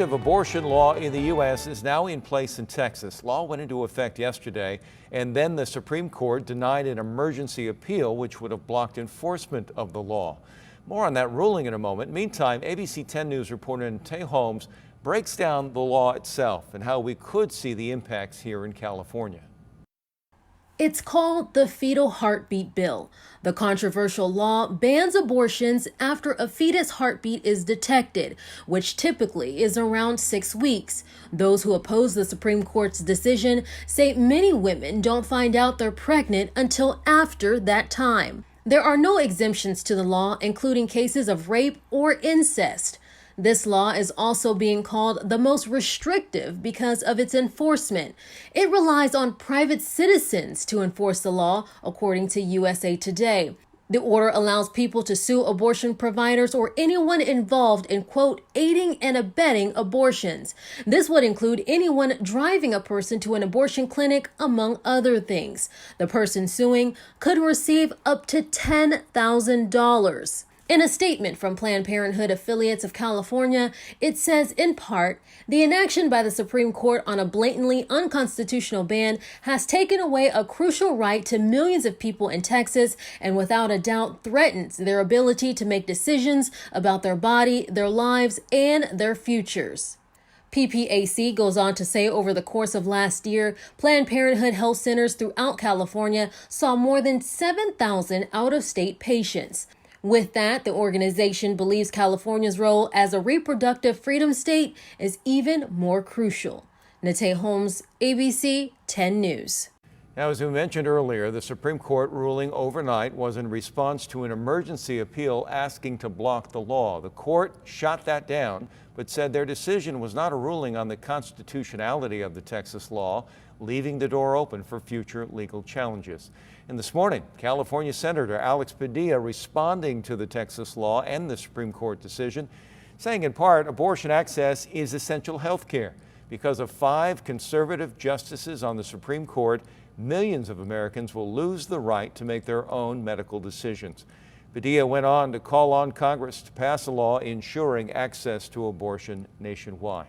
Abortion law in the U.S. is now in place in Texas. Law went into effect yesterday, and then the Supreme Court denied an emergency appeal, which would have blocked enforcement of the law. More on that ruling in a moment. Meantime, ABC 10 News reporter Tay Holmes breaks down the law itself and how we could see the impacts here in California. It's called the Fetal Heartbeat Bill. The controversial law bans abortions after a fetus heartbeat is detected, which typically is around 6 weeks. Those who oppose the Supreme Court's decision say many women don't find out they're pregnant until after that time. There are no exemptions to the law, including cases of rape or incest. This law is also being called the most restrictive because of its enforcement. It relies on private citizens to enforce the law, according to USA Today. The order allows people to sue abortion providers or anyone involved in, quote, aiding and abetting abortions. This would include anyone driving a person to an abortion clinic, among other things. The person suing could receive up to $10,000. In a statement from Planned Parenthood affiliates of California, it says, in part, the inaction by the Supreme Court on a blatantly unconstitutional ban has taken away a crucial right to millions of people in Texas and without a doubt threatens their ability to make decisions about their body, their lives, and their futures. PPAC goes on to say over the course of last year, Planned Parenthood health centers throughout California saw more than 7,000 out-of-state patients. With that, the organization believes California's role as a reproductive freedom state is even more crucial. Tay Holmes, ABC 10 News. Now, as we mentioned earlier, the Supreme Court ruling overnight was in response to an emergency appeal asking to block the law. The court shot that down, but said their decision was not a ruling on the constitutionality of the Texas law, leaving the door open for future legal challenges. And this morning, California Senator Alex Padilla responding to the Texas law and the Supreme Court decision, saying in part, abortion access is essential health care. Because of 5 conservative justices on the Supreme Court, millions of Americans will lose the right to make their own medical decisions. Padilla went on to call on Congress to pass a law ensuring access to abortion nationwide.